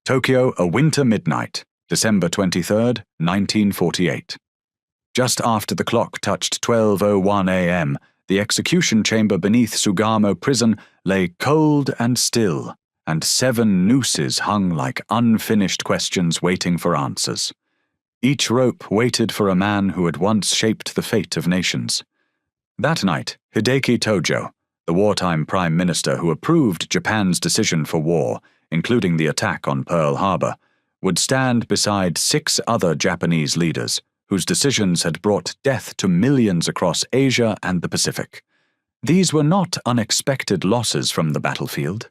Tokyo, a winter midnight, December 23, 1948. Just after the clock touched 12:01 a.m., the execution chamber beneath Sugamo prison lay cold and still, and 7 nooses hung like unfinished questions waiting for answers. Each rope waited for a man who had once shaped the fate of nations. That night, Hideki Tojo, the wartime prime minister who approved Japan's decision for war, including the attack on Pearl Harbor, would stand beside 6 other Japanese leaders whose decisions had brought death to millions across Asia and the Pacific. These were not unexpected losses from the battlefield.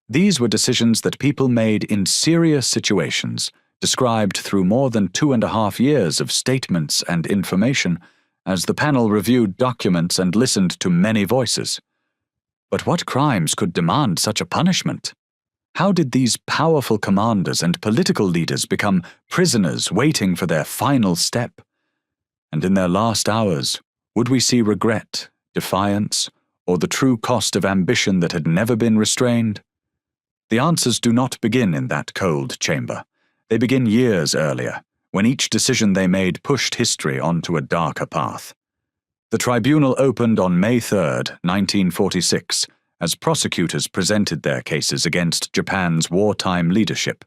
These were decisions that people made in serious situations, described through more than 2.5 years of statements and information, as the panel reviewed documents and listened to many voices. But what crimes could demand such a punishment? How did these powerful commanders and political leaders become prisoners waiting for their final step? And in their last hours, would we see regret, defiance, or the true cost of ambition that had never been restrained? The answers do not begin in that cold chamber. They begin years earlier, when each decision they made pushed history onto a darker path. The tribunal opened on May 3, 1946, as prosecutors presented their cases against Japan's wartime leadership.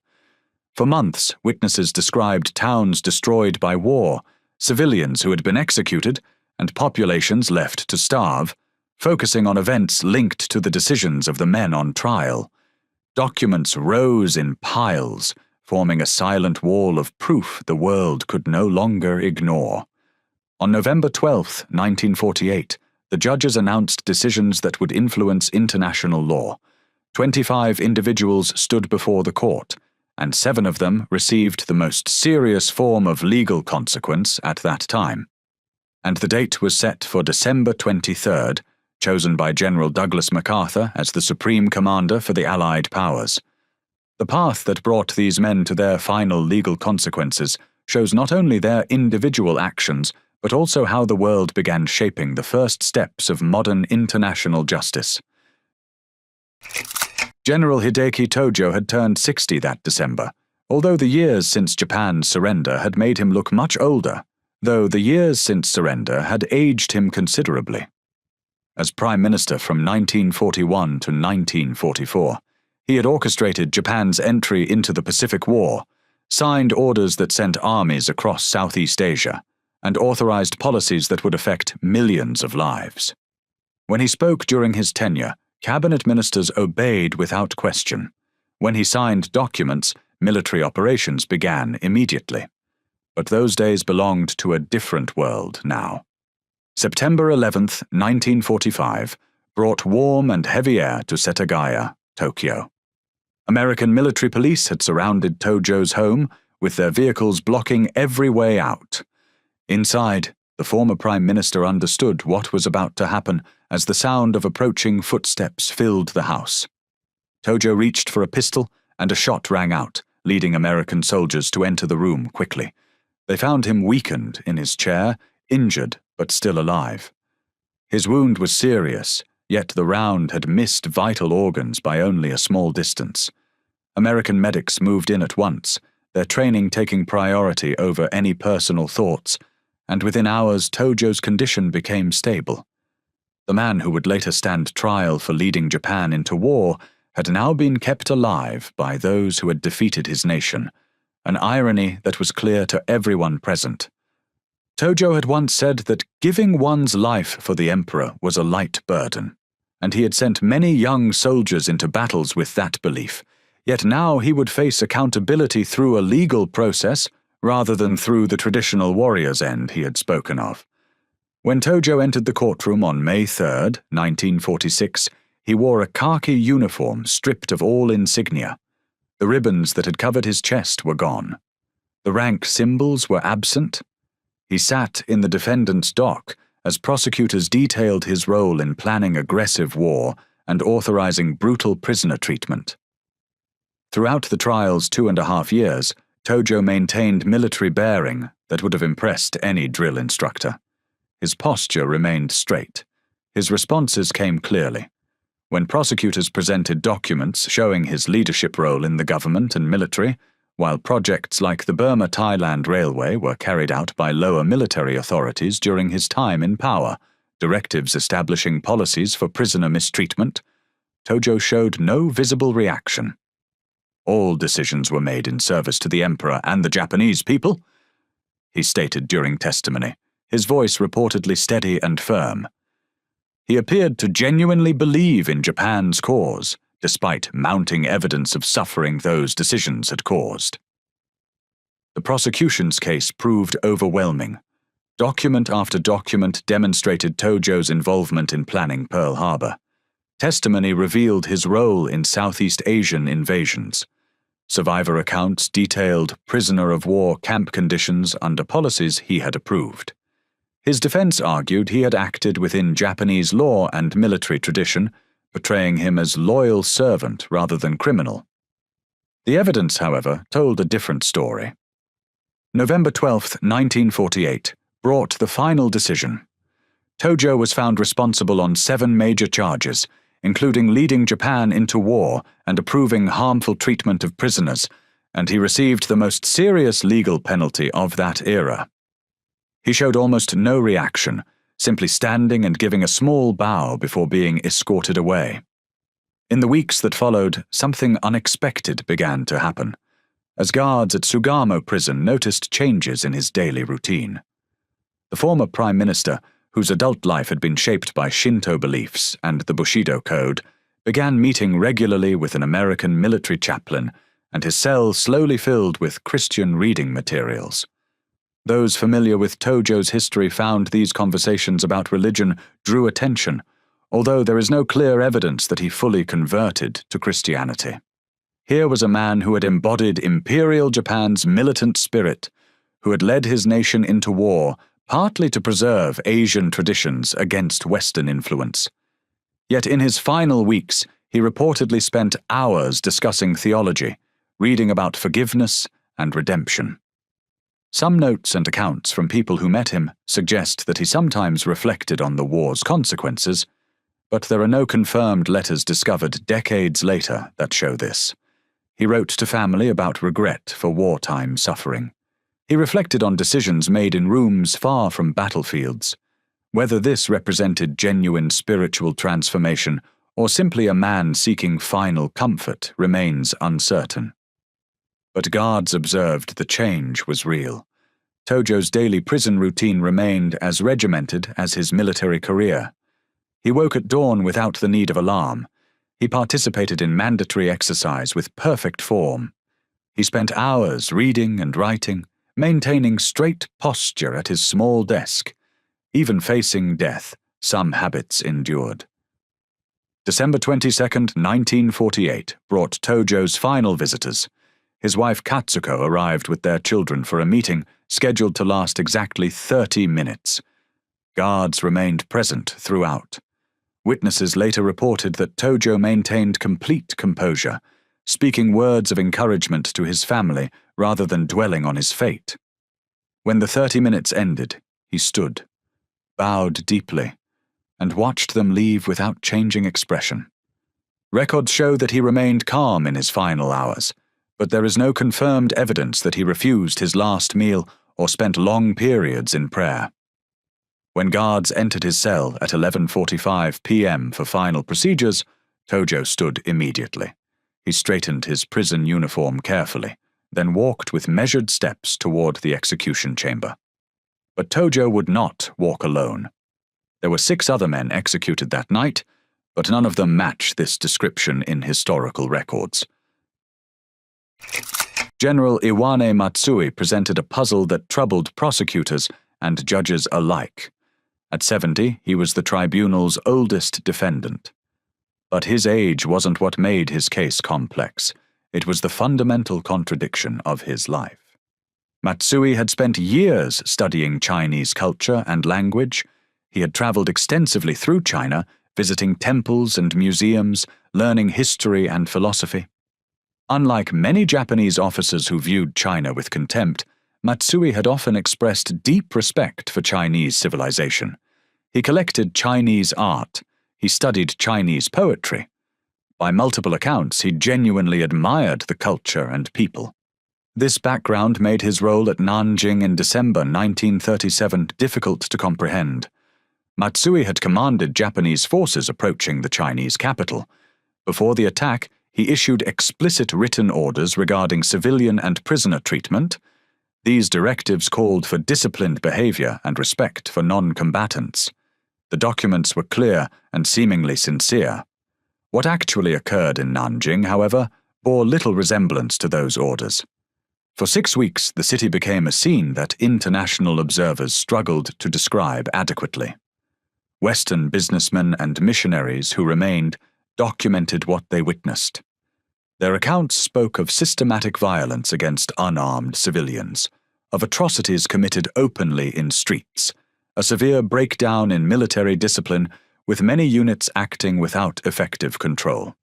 For months, witnesses described towns destroyed by war, civilians who had been executed, and populations left to starve, focusing on events linked to the decisions of the men on trial. Documents rose in piles, forming a silent wall of proof the world could no longer ignore. On November 12, 1948, the judges announced decisions that would influence international law. 25 individuals stood before the court, and 7 of them received the most serious form of legal consequence at that time. And the date was set for December 23rd, chosen by General Douglas MacArthur as the Supreme Commander for the Allied powers. The path that brought these men to their final legal consequences shows not only their individual actions, but also how the world began shaping the first steps of modern international justice. General Hideki Tojo had turned 60 that December, although the years since Japan's surrender had made him look much older, though the years since surrender had aged him considerably. As Prime Minister from 1941 to 1944, he had orchestrated Japan's entry into the Pacific War, signed orders that sent armies across Southeast Asia, and authorized policies that would affect millions of lives. When he spoke during his tenure, cabinet ministers obeyed without question. When he signed documents, military operations began immediately. But those days belonged to a different world now. September 11, 1945, brought warm and heavy air to Setagaya, Tokyo. American military police had surrounded Tojo's home, with their vehicles blocking every way out. Inside, the former prime minister understood what was about to happen as the sound of approaching footsteps filled the house. Tojo reached for a pistol, and a shot rang out, leading American soldiers to enter the room quickly. They found him weakened in his chair, injured but still alive. His wound was serious, yet the round had missed vital organs by only a small distance. American medics moved in at once, their training taking priority over any personal thoughts, and within hours Tojo's condition became stable. The man who would later stand trial for leading Japan into war had now been kept alive by those who had defeated his nation, an irony that was clear to everyone present. Tojo had once said that giving one's life for the emperor was a light burden, and he had sent many young soldiers into battles with that belief, yet now he would face accountability through a legal process rather than through the traditional warrior's end he had spoken of. When Tojo entered the courtroom on May 3, 1946, he wore a khaki uniform stripped of all insignia. The ribbons that had covered his chest were gone. The rank symbols were absent. He sat in the defendant's dock as prosecutors detailed his role in planning aggressive war and authorizing brutal prisoner treatment. Throughout the trial's 2.5 years, Tojo maintained military bearing that would have impressed any drill instructor. His posture remained straight. His responses came clearly. When prosecutors presented documents showing his leadership role in the government and military, while projects like the Burma-Thailand Railway were carried out by lower military authorities during his time in power, directives establishing policies for prisoner mistreatment, Tojo showed no visible reaction. All decisions were made in service to the emperor and the Japanese people, he stated during testimony, his voice reportedly steady and firm. He appeared to genuinely believe in Japan's cause, despite mounting evidence of suffering those decisions had caused. The prosecution's case proved overwhelming. Document after document demonstrated Tojo's involvement in planning Pearl Harbor. Testimony revealed his role in Southeast Asian invasions. Survivor accounts detailed prisoner-of-war camp conditions under policies he had approved. His defense argued he had acted within Japanese law and military tradition, portraying him as loyal servant rather than criminal. The evidence, however, told a different story. November 12, 1948, brought the final decision. Tojo was found responsible on 7 major charges, including leading Japan into war and approving harmful treatment of prisoners, and he received the most serious legal penalty of that era. He showed almost no reaction, simply standing and giving a small bow before being escorted away. In the weeks that followed, something unexpected began to happen, as guards at Sugamo prison noticed changes in his daily routine. The former prime minister, whose adult life had been shaped by Shinto beliefs and the Bushido Code, began meeting regularly with an American military chaplain, and his cell slowly filled with Christian reading materials. Those familiar with Tojo's history found these conversations about religion drew attention, although there is no clear evidence that he fully converted to Christianity. Here was a man who had embodied Imperial Japan's militant spirit, who had led his nation into war, partly to preserve Asian traditions against Western influence. Yet in his final weeks, he reportedly spent hours discussing theology, reading about forgiveness and redemption. Some notes and accounts from people who met him suggest that he sometimes reflected on the war's consequences, but there are no confirmed letters discovered decades later that show this. He wrote to family about regret for wartime suffering. He reflected on decisions made in rooms far from battlefields. Whether this represented genuine spiritual transformation or simply a man seeking final comfort remains uncertain. But guards observed the change was real. Tojo's daily prison routine remained as regimented as his military career. He woke at dawn without the need of alarm. He participated in mandatory exercise with perfect form. He spent hours reading and writing, maintaining straight posture at his small desk. Even facing death, some habits endured. December 22, 1948, brought Tojo's final visitors. His wife Katsuko arrived with their children for a meeting scheduled to last exactly 30 minutes. Guards remained present throughout. Witnesses later reported that Tojo maintained complete composure, speaking words of encouragement to his family rather than dwelling on his fate. When the 30 minutes ended, he stood, bowed deeply, and watched them leave without changing expression. Records show that he remained calm in his final hours, but there is no confirmed evidence that he refused his last meal or spent long periods in prayer. When guards entered his cell at 11:45 p.m. for final procedures, Tojo stood immediately. He straightened his prison uniform carefully, then walked with measured steps toward the execution chamber. But Tojo would not walk alone. There were 6 other men executed that night, but none of them match this description in historical records. General Iwane Matsui presented a puzzle that troubled prosecutors and judges alike. At 70, he was the tribunal's oldest defendant. But his age wasn't what made his case complex. It was the fundamental contradiction of his life. Matsui had spent years studying Chinese culture and language. He had traveled extensively through China, visiting temples and museums, learning history and philosophy. Unlike many Japanese officers who viewed China with contempt, Matsui had often expressed deep respect for Chinese civilization. He collected Chinese art. He studied Chinese poetry. By multiple accounts, he genuinely admired the culture and people. This background made his role at Nanjing in December 1937 difficult to comprehend. Matsui had commanded Japanese forces approaching the Chinese capital. Before the attack, he issued explicit written orders regarding civilian and prisoner treatment. These directives called for disciplined behavior and respect for non-combatants. The documents were clear and seemingly sincere. What actually occurred in Nanjing, however, bore little resemblance to those orders. For 6 weeks, the city became a scene that international observers struggled to describe adequately. Western businessmen and missionaries who remained documented what they witnessed. Their accounts spoke of systematic violence against unarmed civilians, of atrocities committed openly in streets, a severe breakdown in military discipline, with many units acting without effective control.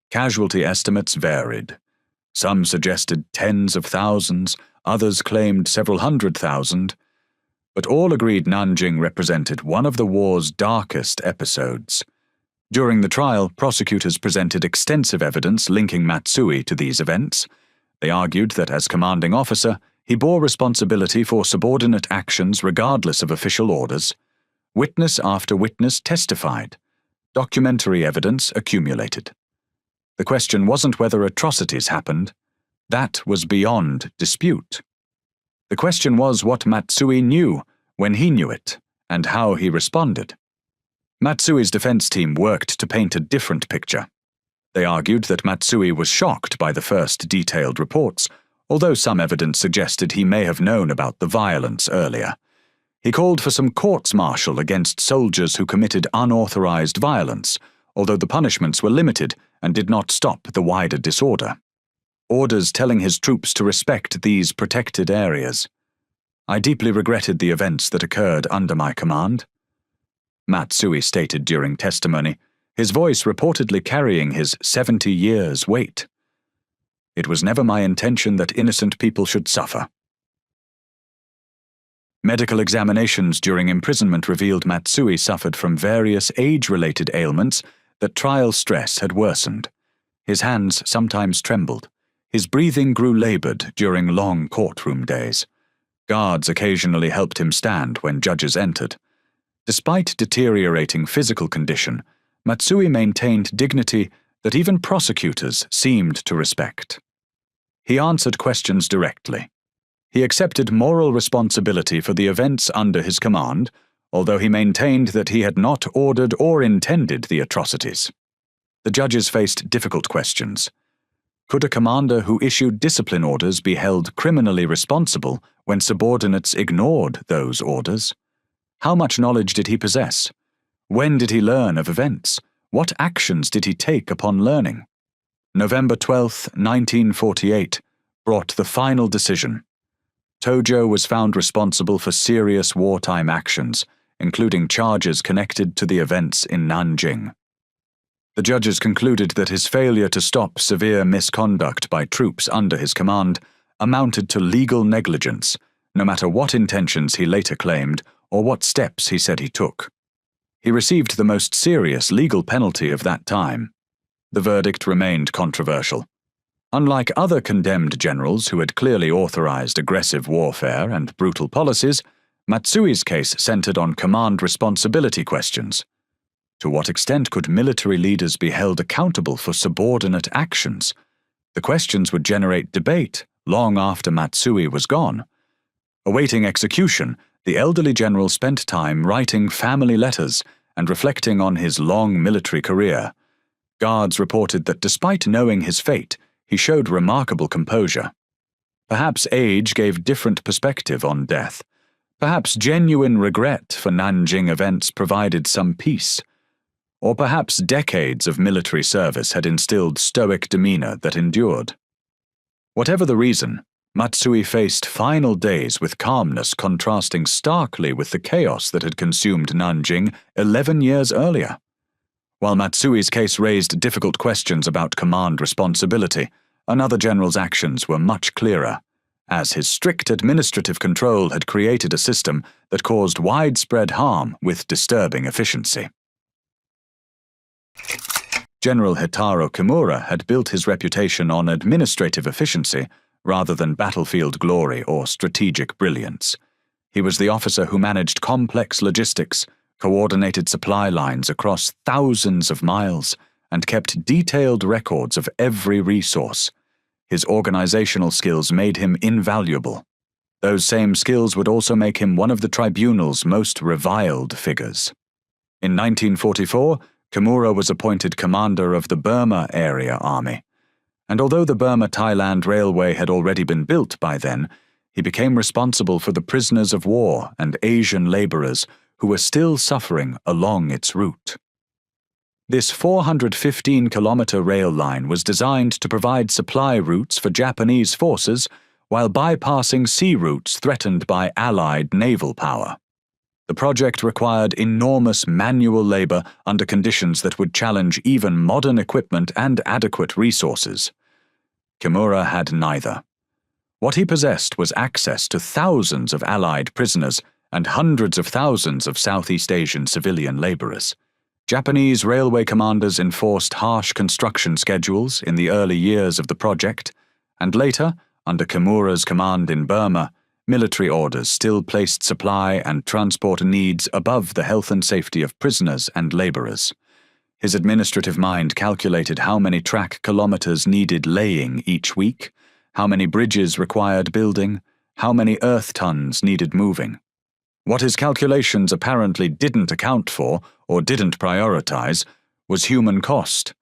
Casualty estimates varied. Some suggested tens of thousands, others claimed several hundred thousand, but all agreed Nanjing represented one of the war's darkest episodes. During the trial, prosecutors presented extensive evidence linking Matsui to these events. They argued that as commanding officer, he bore responsibility for subordinate actions regardless of official orders. Witness after witness testified. Documentary evidence accumulated. The question wasn't whether atrocities happened. That was beyond dispute. The question was what Matsui knew, when he knew it, and how he responded. Matsui's defense team worked to paint a different picture. They argued that Matsui was shocked by the first detailed reports, although some evidence suggested he may have known about the violence earlier. He called for some courts-martial against soldiers who committed unauthorized violence, although the punishments were limited and did not stop the wider disorder. Orders telling his troops to respect these protected areas. I deeply regretted the events that occurred under my command. Matsui stated during testimony, his voice reportedly carrying his 70 years' weight. It was never my intention that innocent people should suffer. Medical examinations during imprisonment revealed Matsui suffered from various age-related ailments that trial stress had worsened. His hands sometimes trembled. His breathing grew labored during long courtroom days. Guards occasionally helped him stand when judges entered. Despite deteriorating physical condition, Matsui maintained dignity that even prosecutors seemed to respect. He answered questions directly. He accepted moral responsibility for the events under his command, although he maintained that he had not ordered or intended the atrocities. The judges faced difficult questions. Could a commander who issued discipline orders be held criminally responsible when subordinates ignored those orders? How much knowledge did he possess? When did he learn of events? What actions did he take upon learning? November 12, 1948, brought the final decision. Tojo was found responsible for serious wartime actions, including charges connected to the events in Nanjing. The judges concluded that his failure to stop severe misconduct by troops under his command amounted to legal negligence, no matter what intentions he later claimed or what steps he said he took. He received the most serious legal penalty of that time. The verdict remained controversial. Unlike other condemned generals who had clearly authorized aggressive warfare and brutal policies, Matsui's case centered on command responsibility questions. To what extent could military leaders be held accountable for subordinate actions? The questions would generate debate long after Matsui was gone. Awaiting execution, the elderly general spent time writing family letters and reflecting on his long military career. Guards reported that despite knowing his fate, he showed remarkable composure. Perhaps age gave different perspective on death. Perhaps genuine regret for Nanjing events provided some peace. Or perhaps decades of military service had instilled stoic demeanor that endured. Whatever the reason, Matsui faced final days with calmness contrasting starkly with the chaos that had consumed Nanjing 11 years earlier. While Matsui's case raised difficult questions about command responsibility, another general's actions were much clearer, as his strict administrative control had created a system that caused widespread harm with disturbing efficiency. General Hitaro Kimura had built his reputation on administrative efficiency rather than battlefield glory or strategic brilliance. He was the officer who managed complex logistics, coordinated supply lines across thousands of miles, and kept detailed records of every resource. His organizational skills made him invaluable. Those same skills would also make him one of the tribunal's most reviled figures. In 1944, Kimura was appointed commander of the Burma Area Army, and although the Burma-Thailand Railway had already been built by then, he became responsible for the prisoners of war and Asian laborers who were still suffering along its route. This 415-kilometer rail line was designed to provide supply routes for Japanese forces while bypassing sea routes threatened by Allied naval power. The project required enormous manual labor under conditions that would challenge even modern equipment and adequate resources. Kimura had neither. What he possessed was access to thousands of Allied prisoners and hundreds of thousands of Southeast Asian civilian laborers. Japanese railway commanders enforced harsh construction schedules in the early years of the project, and later, under Kimura's command in Burma, military orders still placed supply and transport needs above the health and safety of prisoners and laborers. His administrative mind calculated how many track kilometers needed laying each week, how many bridges required building, how many earth tons needed moving. What his calculations apparently didn't account for, or didn't prioritize, was human cost.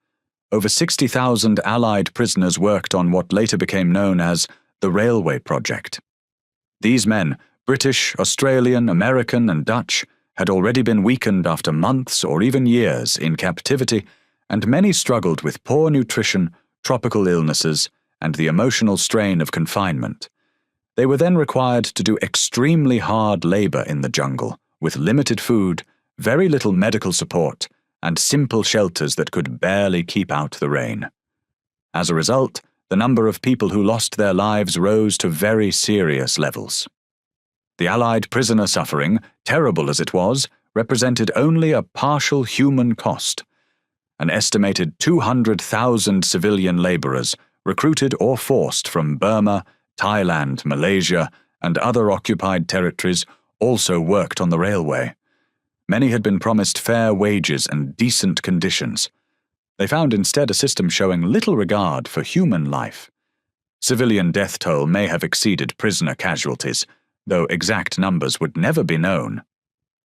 Over 60,000 Allied prisoners worked on what later became known as the Railway Project. These men, British, Australian, American, and Dutch, had already been weakened after months or even years in captivity, and many struggled with poor nutrition, tropical illnesses, and the emotional strain of confinement. They were then required to do extremely hard labor in the jungle, with limited food, very little medical support, and simple shelters that could barely keep out the rain. As a result, the number of people who lost their lives rose to very serious levels. The Allied prisoner suffering, terrible as it was, represented only a partial human cost. An estimated 200,000 civilian laborers, recruited or forced from Burma, Thailand, Malaysia, and other occupied territories, also worked on the railway. Many had been promised fair wages and decent conditions. They found instead a system showing little regard for human life. Civilian death toll may have exceeded prisoner casualties, though exact numbers would never be known.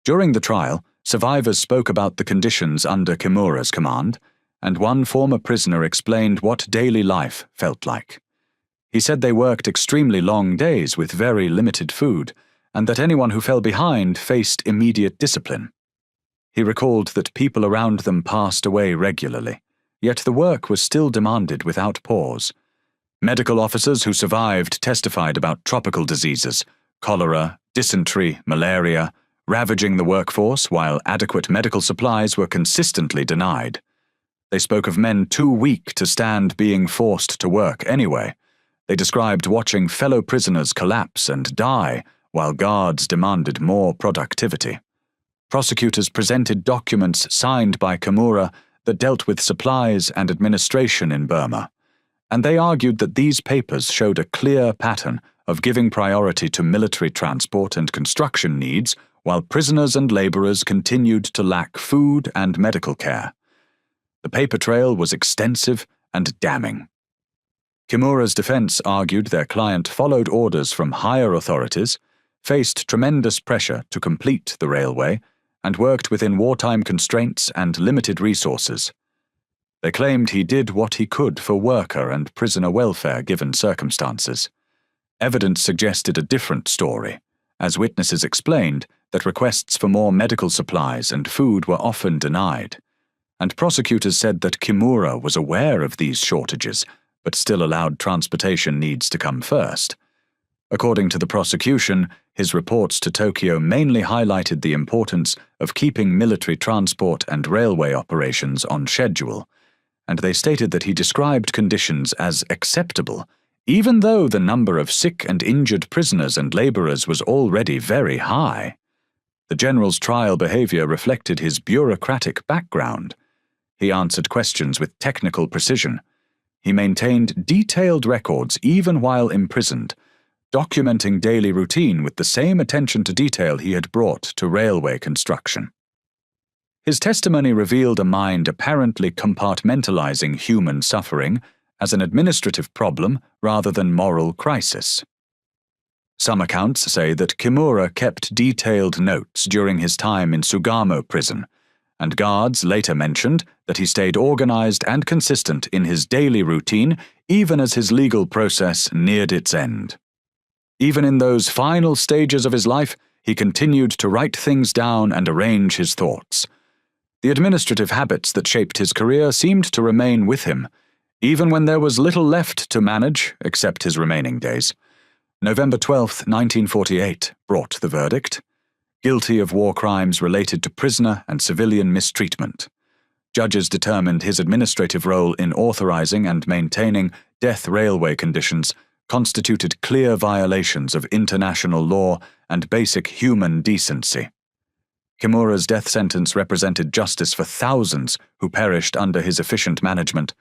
During the trial, survivors spoke about the conditions under Kimura's command, and one former prisoner explained what daily life felt like. He said they worked extremely long days with very limited food, and that anyone who fell behind faced immediate discipline. He recalled that people around them passed away regularly, yet the work was still demanded without pause. Medical officers who survived testified about tropical diseases, cholera, dysentery, malaria, ravaging the workforce while adequate medical supplies were consistently denied. They spoke of men too weak to stand being forced to work anyway. They described watching fellow prisoners collapse and die while guards demanded more productivity. Prosecutors presented documents signed by Kimura that dealt with supplies and administration in Burma, and they argued that these papers showed a clear pattern of giving priority to military transport and construction needs while prisoners and laborers continued to lack food and medical care. The paper trail was extensive and damning. Kimura's defense argued their client followed orders from higher authorities, faced tremendous pressure to complete the railway, and worked within wartime constraints and limited resources. They claimed he did what he could for worker and prisoner welfare given circumstances. Evidence suggested a different story, as witnesses explained that requests for more medical supplies and food were often denied, and prosecutors said that Kimura was aware of these shortages, but still allowed transportation needs to come first. According to the prosecution, his reports to Tokyo mainly highlighted the importance of keeping military transport and railway operations on schedule, and they stated that he described conditions as acceptable, even though the number of sick and injured prisoners and laborers was already very high. The general's trial behavior reflected his bureaucratic background. He answered questions with technical precision. He maintained detailed records even while imprisoned, documenting daily routine with the same attention to detail he had brought to railway construction. His testimony revealed a mind apparently compartmentalizing human suffering as an administrative problem rather than moral crisis. Some accounts say that Kimura kept detailed notes during his time in Sugamo prison, and guards later mentioned that he stayed organized and consistent in his daily routine even as his legal process neared its end. Even in those final stages of his life, he continued to write things down and arrange his thoughts. The administrative habits that shaped his career seemed to remain with him, even when there was little left to manage except his remaining days. November 12, 1948, brought the verdict: guilty of war crimes related to prisoner and civilian mistreatment. Judges determined his administrative role in authorizing and maintaining death railway conditions constituted clear violations of international law and basic human decency. Kimura's death sentence represented justice for thousands who perished under his efficient management,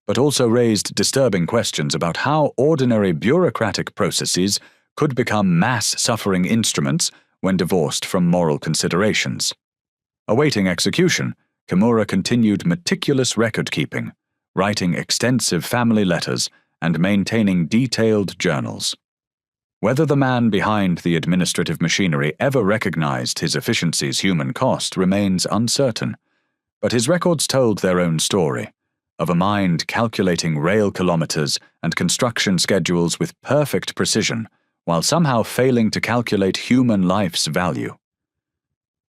but also raised disturbing questions about how ordinary bureaucratic processes could become mass-suffering instruments when divorced from moral considerations. Awaiting execution, Kimura continued meticulous record-keeping, writing extensive family letters and maintaining detailed journals. Whether the man behind the administrative machinery ever recognized his efficiency's human cost remains uncertain, but his records told their own story, of a mind calculating rail kilometers and construction schedules with perfect precision, while somehow failing to calculate human life's value.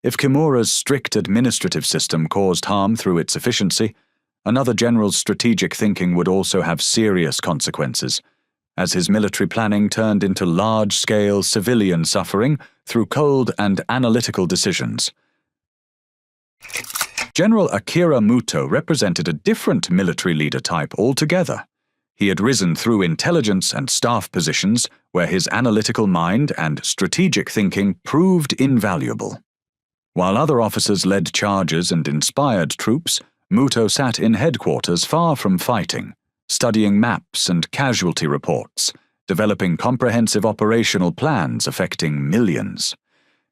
If Kimura's strict administrative system caused harm through its efficiency, another general's strategic thinking would also have serious consequences, as his military planning turned into large-scale civilian suffering through cold and analytical decisions. General Akira Muto represented a different military leader type altogether. He had risen through intelligence and staff positions where his analytical mind and strategic thinking proved invaluable. While other officers led charges and inspired troops, Muto sat in headquarters far from fighting, studying maps and casualty reports, developing comprehensive operational plans affecting millions.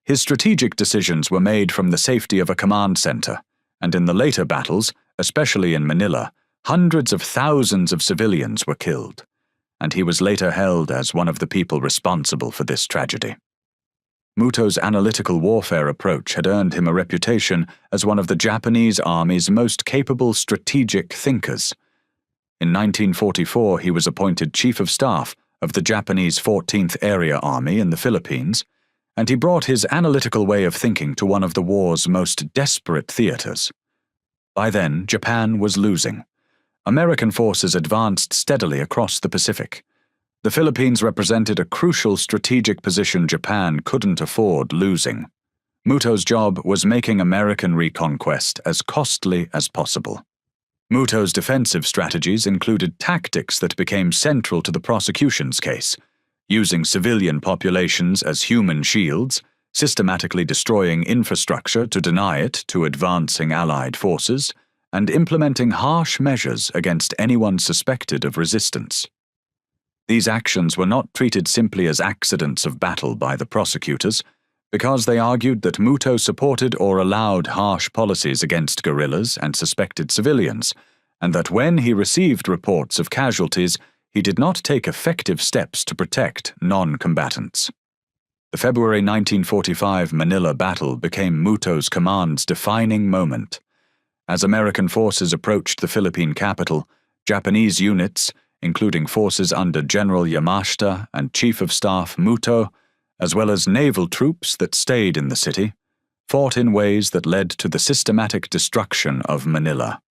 His strategic decisions were made from the safety of a command center, and in the later battles, especially in Manila, hundreds of thousands of civilians were killed, and he was later held as one of the people responsible for this tragedy. Muto's analytical warfare approach had earned him a reputation as one of the Japanese Army's most capable strategic thinkers. In 1944, he was appointed Chief of Staff of the Japanese 14th Area Army in the Philippines, and he brought his analytical way of thinking to one of the war's most desperate theaters. By then, Japan was losing. American forces advanced steadily across the Pacific. The Philippines represented a crucial strategic position Japan couldn't afford losing. Muto's job was making American reconquest as costly as possible. Muto's defensive strategies included tactics that became central to the prosecution's case, using civilian populations as human shields, systematically destroying infrastructure to deny it to advancing Allied forces, and implementing harsh measures against anyone suspected of resistance. These actions were not treated simply as accidents of battle by the prosecutors, because they argued that Muto supported or allowed harsh policies against guerrillas and suspected civilians, and that when he received reports of casualties, he did not take effective steps to protect non-combatants. The February 1945 Manila battle became Muto's command's defining moment. As American forces approached the Philippine capital, Japanese units, including forces under General Yamashita and Chief of Staff Muto, as well as naval troops that stayed in the city, fought in ways that led to the systematic destruction of Manila.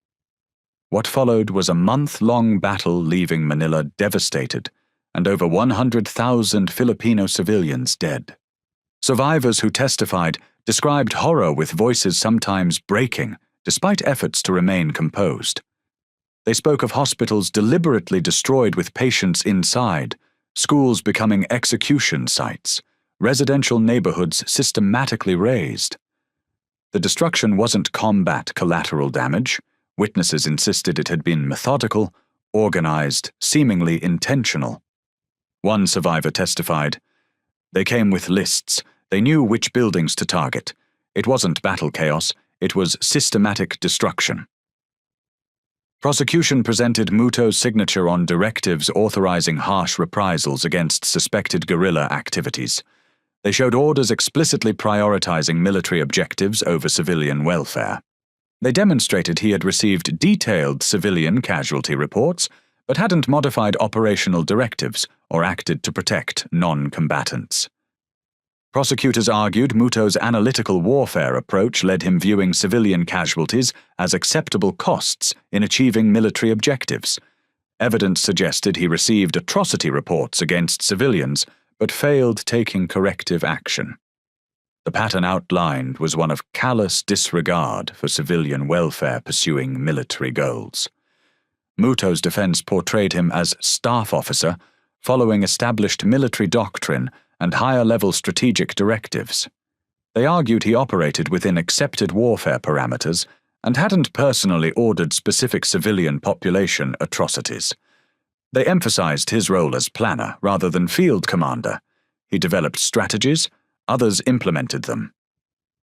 What followed was a month-long battle leaving Manila devastated, and over 100,000 Filipino civilians dead. Survivors who testified described horror with voices sometimes breaking, despite efforts to remain composed. They spoke of hospitals deliberately destroyed with patients inside, schools becoming execution sites, residential neighborhoods systematically razed. The destruction wasn't combat collateral damage, Witnesses insisted it had been methodical, organized, seemingly intentional. One survivor testified, "They came with lists. They knew which buildings to target. It wasn't battle chaos, it was systematic destruction." Prosecution presented Muto's signature on directives authorizing harsh reprisals against suspected guerrilla activities. They showed orders explicitly prioritizing military objectives over civilian welfare. They demonstrated he had received detailed civilian casualty reports, but hadn't modified operational directives or acted to protect non-combatants. Prosecutors argued Muto's analytical warfare approach led him viewing civilian casualties as acceptable costs in achieving military objectives. Evidence suggested he received atrocity reports against civilians, but failed taking corrective action. The pattern outlined was one of callous disregard for civilian welfare pursuing military goals. Muto's defense portrayed him as staff officer, following established military doctrine and higher-level strategic directives. They argued he operated within accepted warfare parameters and hadn't personally ordered specific civilian population atrocities. They emphasized his role as planner rather than field commander. He developed strategies, others implemented them.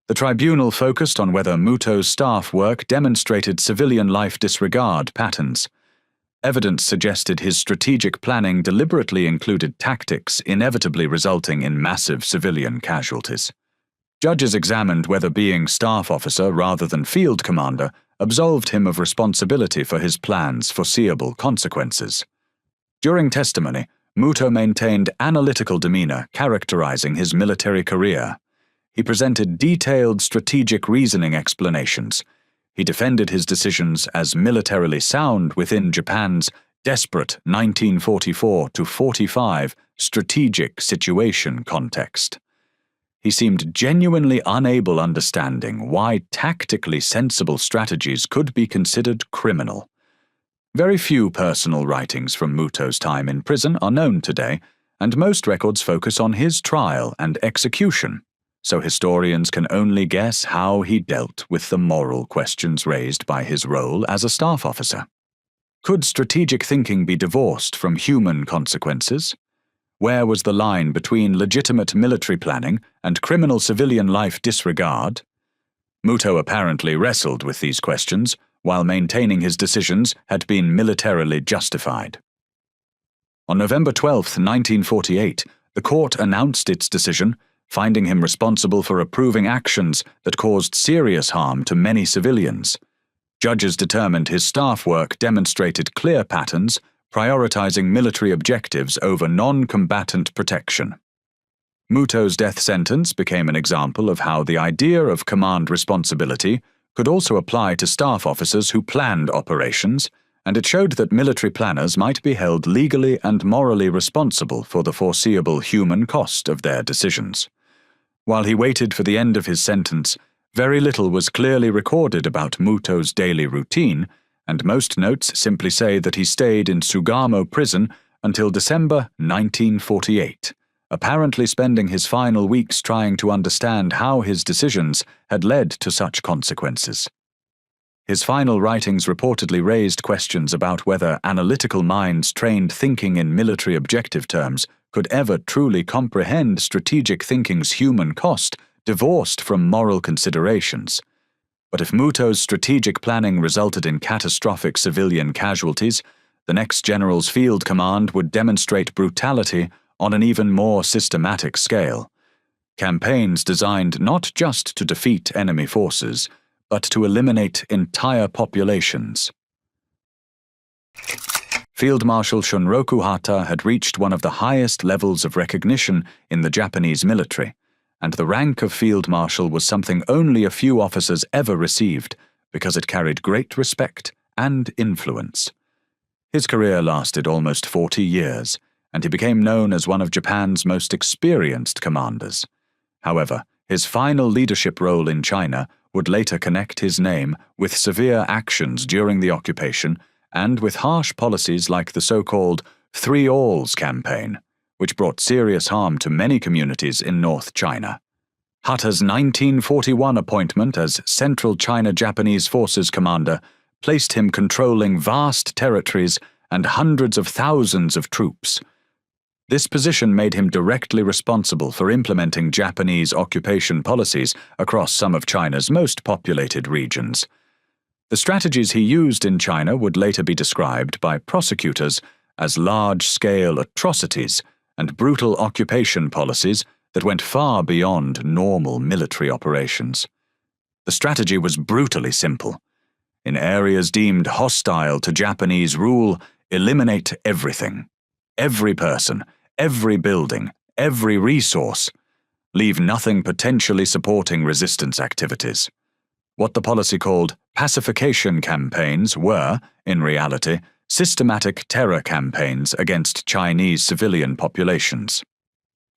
The tribunal focused on whether Muto's staff work demonstrated civilian life disregard patterns. Evidence suggested his strategic planning deliberately included tactics inevitably resulting in massive civilian casualties. Judges examined whether being staff officer rather than field commander absolved him of responsibility for his plan's foreseeable consequences. During testimony, Muto maintained analytical demeanor characterizing his military career. He presented detailed strategic reasoning explanations. He defended his decisions as militarily sound within Japan's desperate 1944-45 strategic situation context. He seemed genuinely unable understanding why tactically sensible strategies could be considered criminal. Very few personal writings from Muto's time in prison are known today, and most records focus on his trial and execution, so historians can only guess how he dealt with the moral questions raised by his role as a staff officer. Could strategic thinking be divorced from human consequences? Where was the line between legitimate military planning and criminal civilian life disregard? Muto apparently wrestled with these questions, while maintaining his decisions had been militarily justified. On November 12, 1948, the court announced its decision, finding him responsible for approving actions that caused serious harm to many civilians. Judges determined his staff work demonstrated clear patterns, prioritizing military objectives over non-combatant protection. Muto's death sentence became an example of how the idea of command responsibility could also apply to staff officers who planned operations, and it showed that military planners might be held legally and morally responsible for the foreseeable human cost of their decisions. While he waited for the end of his sentence, very little was clearly recorded about Muto's daily routine, and most notes simply say that he stayed in Sugamo prison until December 1948, apparently spending his final weeks trying to understand how his decisions had led to such consequences. His final writings reportedly raised questions about whether analytical minds trained thinking in military objective terms could ever truly comprehend strategic thinking's human cost, divorced from moral considerations. But if Muto's strategic planning resulted in catastrophic civilian casualties, the next general's field command would demonstrate brutality on an even more systematic scale. Campaigns designed not just to defeat enemy forces, but to eliminate entire populations. Field Marshal Shunroku Hata had reached one of the highest levels of recognition in the Japanese military, and the rank of Field Marshal was something only a few officers ever received because it carried great respect and influence. His career lasted almost 40 years, and he became known as one of Japan's most experienced commanders. However, his final leadership role in China would later connect his name with severe actions during the occupation and with harsh policies like the so-called Three Alls campaign, which brought serious harm to many communities in North China. Hata's 1941 appointment as Central China Japanese Forces commander placed him controlling vast territories and hundreds of thousands of troops. This position made him directly responsible for implementing Japanese occupation policies across some of China's most populated regions. The strategies he used in China would later be described by prosecutors as large-scale atrocities and brutal occupation policies that went far beyond normal military operations. The strategy was brutally simple. In areas deemed hostile to Japanese rule, eliminate everything. Every person, every building, every resource. Leave nothing potentially supporting resistance activities. What the policy called pacification campaigns were, in reality, systematic terror campaigns against Chinese civilian populations.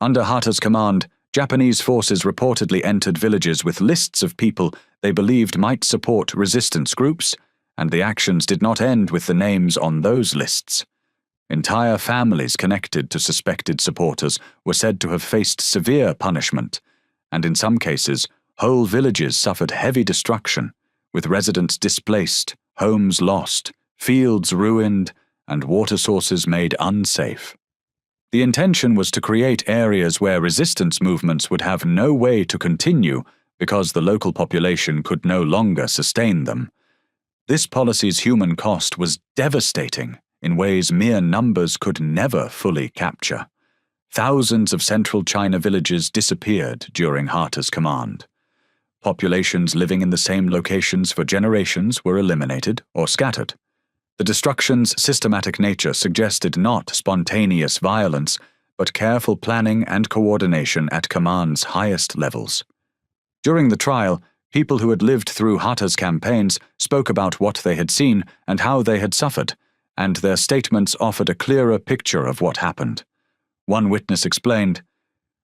Under Hata's command, Japanese forces reportedly entered villages with lists of people they believed might support resistance groups, and the actions did not end with the names on those lists. Entire families connected to suspected supporters were said to have faced severe punishment, and in some cases, whole villages suffered heavy destruction, with residents displaced, homes lost, fields ruined, and water sources made unsafe. The intention was to create areas where resistance movements would have no way to continue because the local population could no longer sustain them. This policy's human cost was devastating in ways mere numbers could never fully capture. Thousands of central China villages disappeared during Hata's command. Populations living in the same locations for generations were eliminated or scattered. The destruction's systematic nature suggested not spontaneous violence, but careful planning and coordination at command's highest levels. During the trial, people who had lived through Hata's campaigns spoke about what they had seen and how they had suffered, and their statements offered a clearer picture of what happened. One witness explained,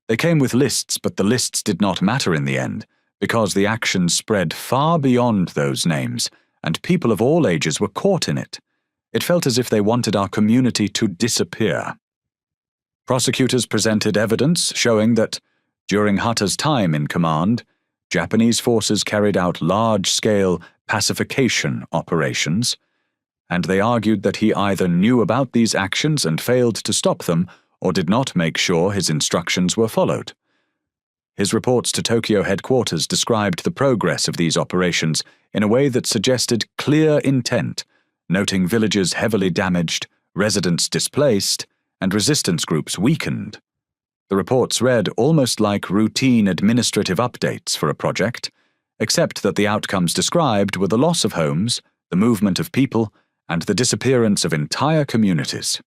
"They came with lists, but the lists did not matter in the end, because the actions spread far beyond those names, and people of all ages were caught in it. It felt as if they wanted our community to disappear." Prosecutors presented evidence showing that, during Hata's time in command, Japanese forces carried out large-scale pacification operations, and they argued that he either knew about these actions and failed to stop them, or did not make sure his instructions were followed. His reports to Tokyo headquarters described the progress of these operations in a way that suggested clear intent, noting villages heavily damaged, residents displaced, and resistance groups weakened. The reports read almost like routine administrative updates for a project, except that the outcomes described were the loss of homes, the movement of people, and the disappearance of entire communities.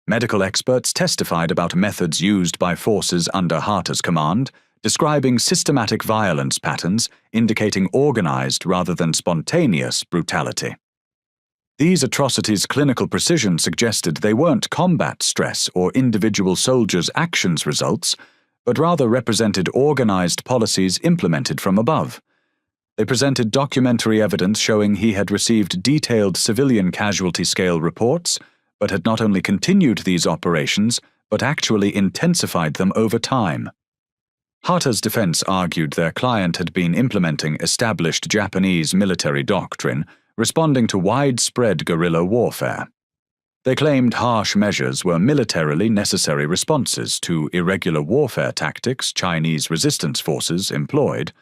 Medical experts testified about methods used by forces under Hata's command, describing systematic violence patterns indicating organized rather than spontaneous brutality. These atrocities' clinical precision suggested they weren't combat stress or individual soldiers' actions results, but rather represented organized policies implemented from above. They presented documentary evidence showing he had received detailed civilian casualty scale reports, but had not only continued these operations, but actually intensified them over time. Hata's defense argued their client had been implementing established Japanese military doctrine, responding to widespread guerrilla warfare. They claimed harsh measures were militarily necessary responses to irregular warfare tactics Chinese resistance forces employed.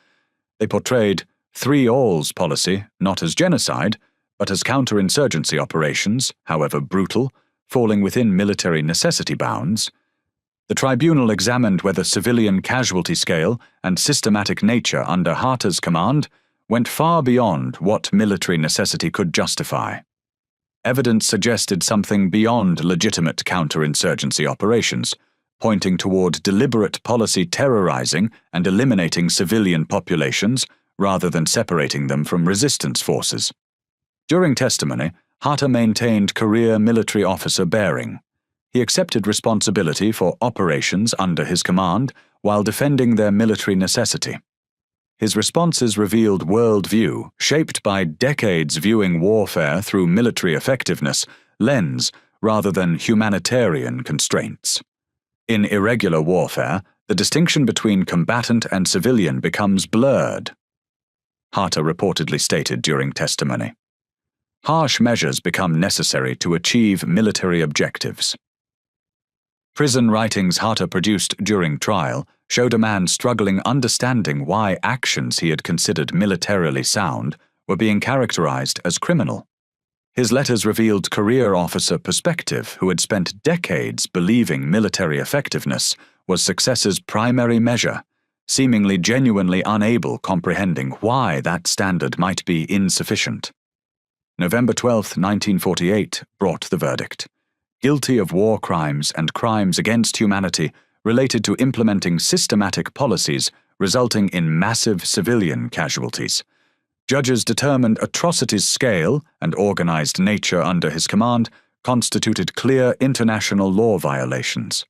They portrayed three-alls policy not as genocide, but as counterinsurgency operations, however brutal, falling within military necessity bounds. The tribunal examined whether civilian casualty scale and systematic nature under Hata's command went far beyond what military necessity could justify. Evidence suggested something beyond legitimate counterinsurgency operations, pointing toward deliberate policy terrorizing and eliminating civilian populations rather than separating them from resistance forces. During testimony, Hata maintained career military officer bearing. He accepted responsibility for operations under his command while defending their military necessity. His responses revealed worldview shaped by decades viewing warfare through military effectiveness lens rather than humanitarian constraints. In irregular warfare, the distinction between combatant and civilian becomes blurred, Hata reportedly stated during testimony. harsh measures become necessary to achieve military objectives. Prison writings Hatta produced during trial showed a man struggling understanding why actions he had considered militarily sound were being characterized as criminal. His letters revealed career officer perspective who had spent decades believing military effectiveness was success's primary measure, seemingly genuinely unable comprehending why that standard might be insufficient. November 12, 1948, brought the verdict. Guilty of war crimes and crimes against humanity related to implementing systematic policies resulting in massive civilian casualties. Judges determined atrocities' scale and organized nature under his command constituted clear international law violations.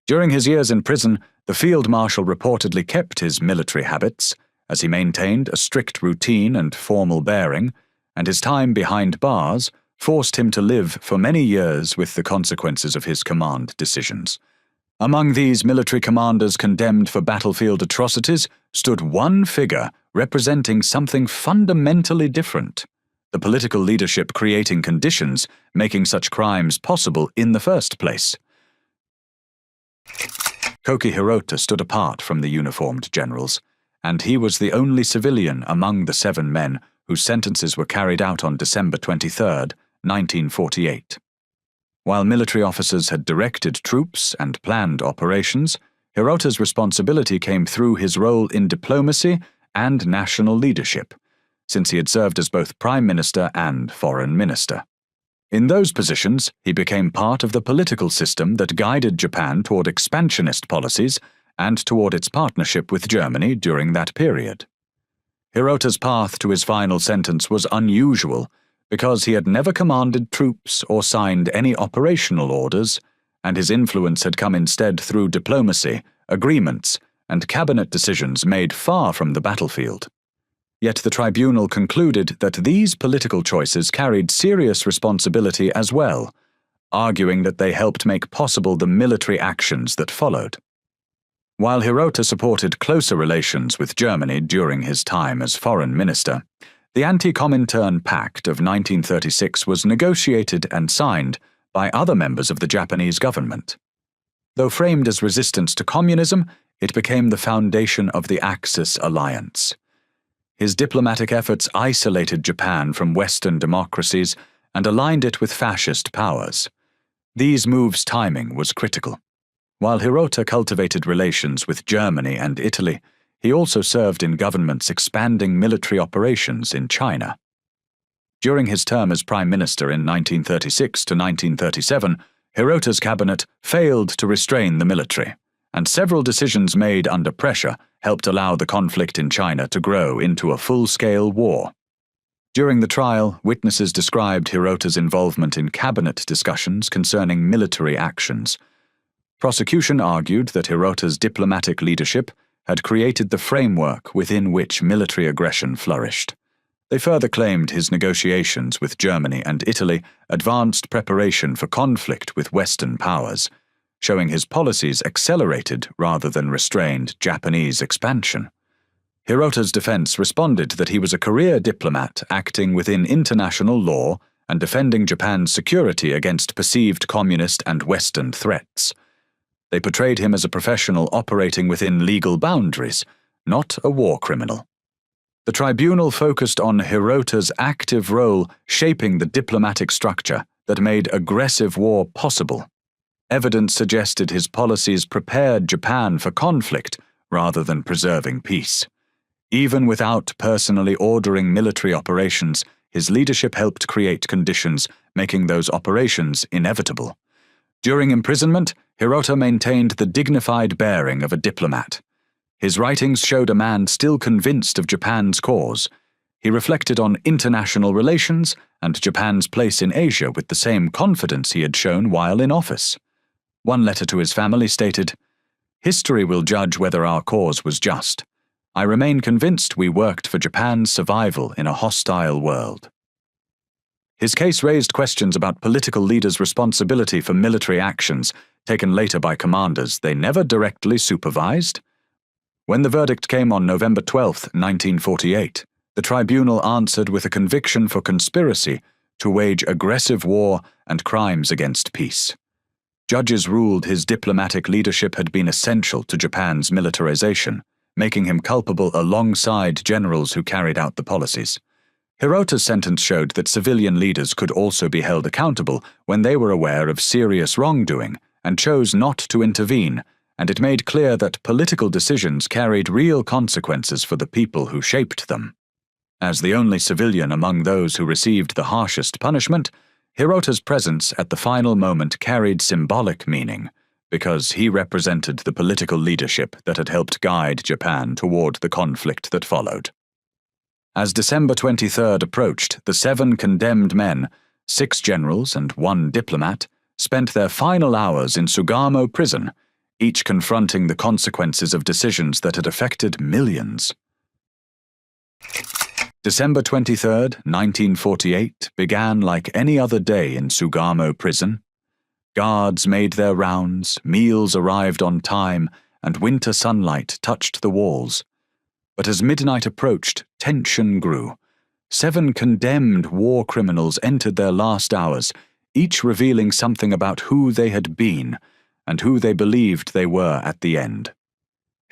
During his years in prison, the field marshal reportedly kept his military habits, as he maintained a strict routine and formal bearing, and his time behind bars forced him to live for many years with the consequences of his command decisions. Among these military commanders condemned for battlefield atrocities stood one figure representing something fundamentally different: the political leadership creating conditions making such crimes possible in the first place. Koki Hirota stood apart from the uniformed generals, and he was the only civilian among the 7 men whose sentences were carried out on December 23, 1948. While military officers had directed troops and planned operations, Hirota's responsibility came through his role in diplomacy and national leadership, since he had served as both Prime Minister and Foreign Minister. In those positions, he became part of the political system that guided Japan toward expansionist policies and toward its partnership with Germany during that period. Hirota's path to his final sentence was unusual because he had never commanded troops or signed any operational orders, and his influence had come instead through diplomacy, agreements, and cabinet decisions made far from the battlefield. Yet the tribunal concluded that these political choices carried serious responsibility as well, arguing that they helped make possible the military actions that followed. While Hirota supported closer relations with Germany during his time as foreign minister, the Anti-Comintern Pact of 1936 was negotiated and signed by other members of the Japanese government. Though framed as resistance to communism, it became the foundation of the Axis alliance. His diplomatic efforts isolated Japan from Western democracies and aligned it with fascist powers. These moves' timing was critical. While Hirota cultivated relations with Germany and Italy, he also served in governments expanding military operations in China. During his term as Prime Minister in 1936 to 1937, Hirota's cabinet failed to restrain the military, and several decisions made under pressure helped allow the conflict in China to grow into a full-scale war. During the trial, witnesses described Hirota's involvement in cabinet discussions concerning military actions. Prosecution argued that Hirota's diplomatic leadership had created the framework within which military aggression flourished. They further claimed his negotiations with Germany and Italy advanced preparation for conflict with Western powers, showing his policies accelerated rather than restrained Japanese expansion. Hirota's defense responded that he was a career diplomat acting within international law and defending Japan's security against perceived communist and Western threats. They portrayed him as a professional operating within legal boundaries, not a war criminal. The tribunal focused on Hirota's active role shaping the diplomatic structure that made aggressive war possible. Evidence suggested his policies prepared Japan for conflict rather than preserving peace. Even without personally ordering military operations, his leadership helped create conditions making those operations inevitable. During imprisonment, Hirota maintained the dignified bearing of a diplomat. His writings showed a man still convinced of Japan's cause. He reflected on international relations and Japan's place in Asia with the same confidence he had shown while in office. One letter to his family stated, "History will judge whether our cause was just. I remain convinced we worked for Japan's survival in a hostile world." His case raised questions about political leaders' responsibility for military actions taken later by commanders they never directly supervised. When the verdict came on November 12, 1948, the tribunal answered with a conviction for conspiracy to wage aggressive war and crimes against peace. Judges ruled his diplomatic leadership had been essential to Japan's militarization, making him culpable alongside generals who carried out the policies. Hirota's sentence showed that civilian leaders could also be held accountable when they were aware of serious wrongdoing and chose not to intervene, and it made clear that political decisions carried real consequences for the people who shaped them. As the only civilian among those who received the harshest punishment, Hirota's presence at the final moment carried symbolic meaning, because he represented the political leadership that had helped guide Japan toward the conflict that followed. As December 23rd approached, the 7 condemned men, 6 generals and 1 diplomat, spent their final hours in Sugamo prison, each confronting the consequences of decisions that had affected millions. December 23rd, 1948, began like any other day in Sugamo prison. Guards made their rounds, meals arrived on time, and winter sunlight touched the walls. But as midnight approached, tension grew. 7 condemned war criminals entered their last hours, each revealing something about who they had been and who they believed they were at the end.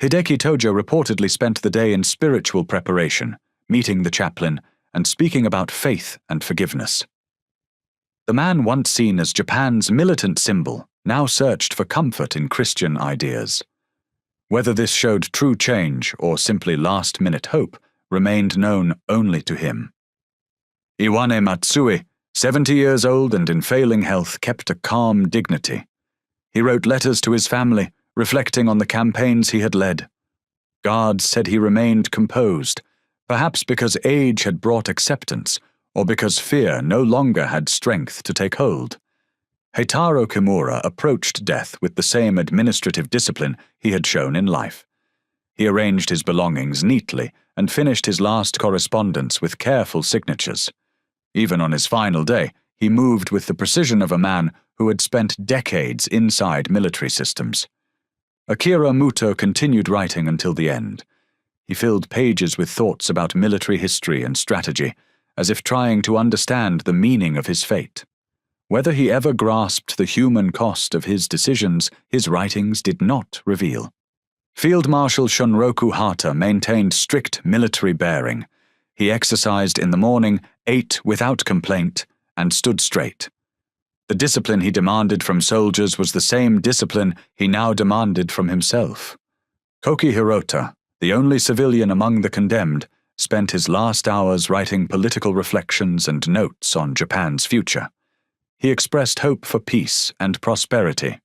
Hideki Tojo reportedly spent the day in spiritual preparation, meeting the chaplain and speaking about faith and forgiveness. The man once seen as Japan's militant symbol now searched for comfort in Christian ideas. Whether this showed true change or simply last-minute hope remained known only to him. Iwane Matsui, 70 years old and in failing health, kept a calm dignity. He wrote letters to his family, reflecting on the campaigns he had led. Guards said he remained composed, perhaps because age had brought acceptance, or because fear no longer had strength to take hold. Heitaro Kimura approached death with the same administrative discipline he had shown in life. He arranged his belongings neatly and finished his last correspondence with careful signatures. Even on his final day, he moved with the precision of a man who had spent decades inside military systems. Akira Muto continued writing until the end. He filled pages with thoughts about military history and strategy, as if trying to understand the meaning of his fate. Whether he ever grasped the human cost of his decisions, his writings did not reveal. Field Marshal Shunroku Hata maintained strict military bearing. He exercised in the morning, ate without complaint, and stood straight. The discipline he demanded from soldiers was the same discipline he now demanded from himself. Koki Hirota, the only civilian among the condemned, spent his last hours writing political reflections and notes on Japan's future. He expressed hope for peace and prosperity,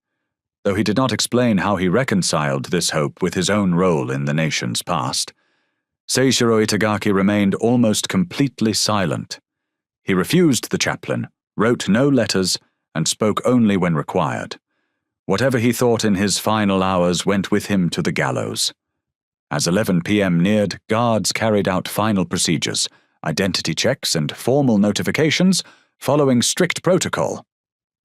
though he did not explain how he reconciled this hope with his own role in the nation's past. Seishiro Itagaki remained almost completely silent. He refused the chaplain, wrote no letters, and spoke only when required. Whatever he thought in his final hours went with him to the gallows. As 11 p.m. neared, guards carried out final procedures, identity checks and formal notifications, following strict protocol.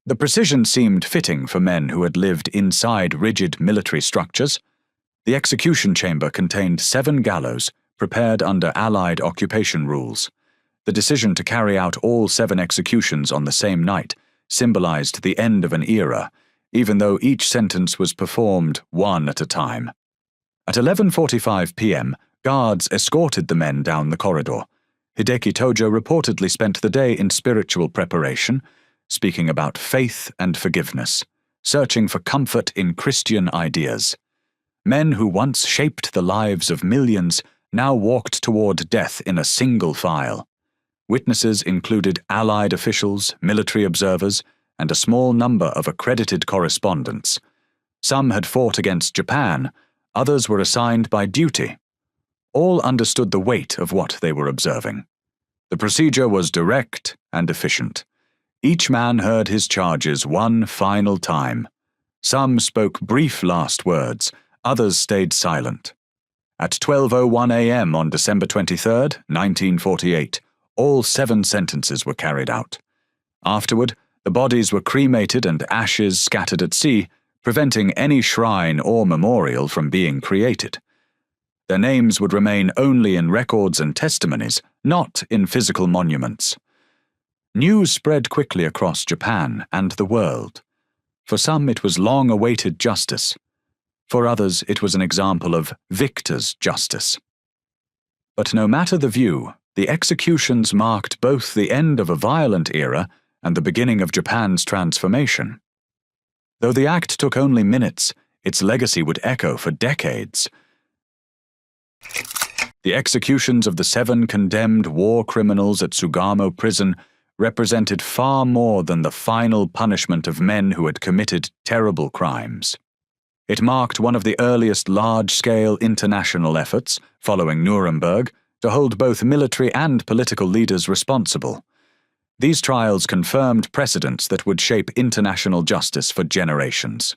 The precision seemed fitting for men who had lived inside rigid military structures. The execution chamber contained 7 gallows, prepared under Allied occupation rules. The decision to carry out all 7 executions on the same night symbolized the end of an era, even though each sentence was performed one at a time. At 11:45 p.m., guards escorted the men down the corridor. Hideki Tojo reportedly spent the day in spiritual preparation, speaking about faith and forgiveness, searching for comfort in Christian ideas. Men who once shaped the lives of millions now walked toward death in a single file. Witnesses included Allied officials, military observers, and a small number of accredited correspondents. Some had fought against Japan, others were assigned by duty. All understood the weight of what they were observing. The procedure was direct and efficient. Each man heard his charges one final time. Some spoke brief last words, others stayed silent. At 12:01 a.m. on December 23rd, 1948, all 7 sentences were carried out. Afterward, the bodies were cremated and ashes scattered at sea, preventing any shrine or memorial from being created. Their names would remain only in records and testimonies, not in physical monuments. News spread quickly across Japan and the world. For some, it was long-awaited justice. For others, it was an example of victor's justice. But no matter the view, the executions marked both the end of a violent era and the beginning of Japan's transformation. Though the act took only minutes, its legacy would echo for decades. The executions of the 7 condemned war criminals at Sugamo prison represented far more than the final punishment of men who had committed terrible crimes. It marked one of the earliest large-scale international efforts, following Nuremberg, to hold both military and political leaders responsible. These trials confirmed precedents that would shape international justice for generations.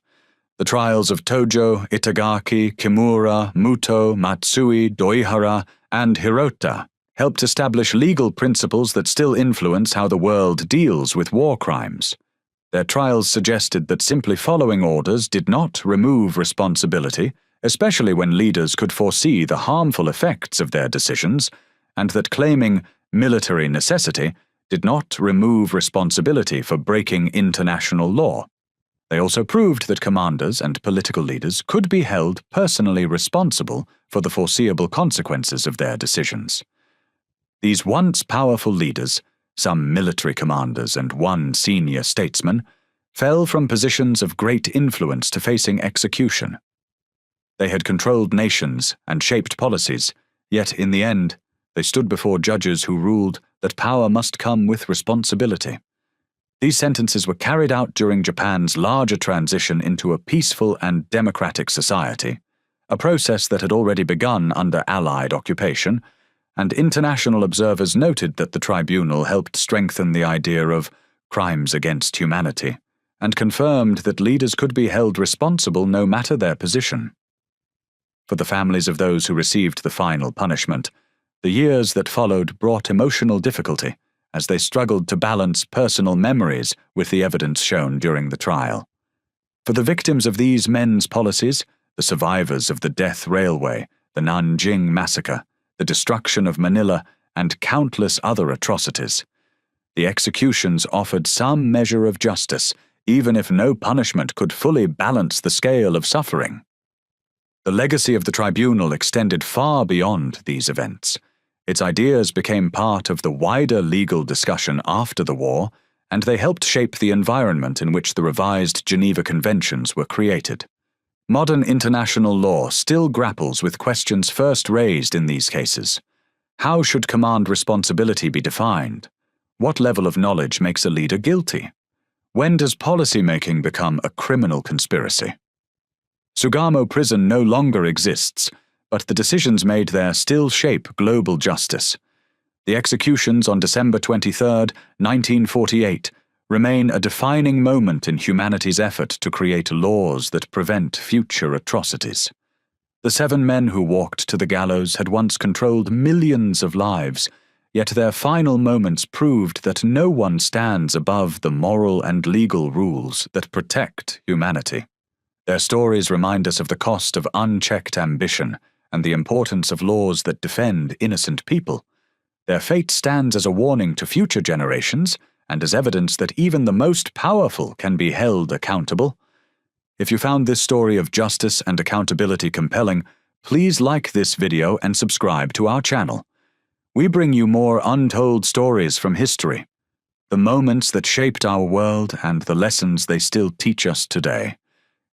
The trials of Tojo, Itagaki, Kimura, Muto, Matsui, Doihara, and Hirota helped establish legal principles that still influence how the world deals with war crimes. Their trials suggested that simply following orders did not remove responsibility, especially when leaders could foresee the harmful effects of their decisions, and that claiming military necessity did not remove responsibility for breaking international law. They also proved that commanders and political leaders could be held personally responsible for the foreseeable consequences of their decisions. These once powerful leaders, some military commanders and one senior statesman, fell from positions of great influence to facing execution. They had controlled nations and shaped policies, yet in the end, they stood before judges who ruled that power must come with responsibility. These sentences were carried out during Japan's larger transition into a peaceful and democratic society, a process that had already begun under Allied occupation, and international observers noted that the tribunal helped strengthen the idea of crimes against humanity, and confirmed that leaders could be held responsible no matter their position. For the families of those who received the final punishment, the years that followed brought emotional difficulty as they struggled to balance personal memories with the evidence shown during the trial. For the victims of these men's policies, the survivors of the Death Railway, the Nanjing Massacre, the destruction of Manila, and countless other atrocities, the executions offered some measure of justice, even if no punishment could fully balance the scale of suffering. The legacy of the tribunal extended far beyond these events. Its ideas became part of the wider legal discussion after the war, and they helped shape the environment in which the revised Geneva Conventions were created. Modern international law still grapples with questions first raised in these cases. How should command responsibility be defined? What level of knowledge makes a leader guilty? When does policy-making become a criminal conspiracy? Sugamo prison no longer exists, but the decisions made there still shape global justice. The executions on December 23, 1948, remain a defining moment in humanity's effort to create laws that prevent future atrocities. The 7 men who walked to the gallows had once controlled millions of lives, yet their final moments proved that no one stands above the moral and legal rules that protect humanity. Their stories remind us of the cost of unchecked ambition and the importance of laws that defend innocent people. Their fate stands as a warning to future generations and as evidence that even the most powerful can be held accountable. If you found this story of justice and accountability compelling, please like this video and subscribe to our channel. We bring you more untold stories from history, the moments that shaped our world and the lessons they still teach us today.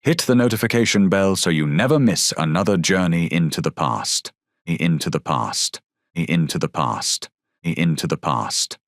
Hit the notification bell so you never miss another journey into the past. Into the past. Into the past. Into the past.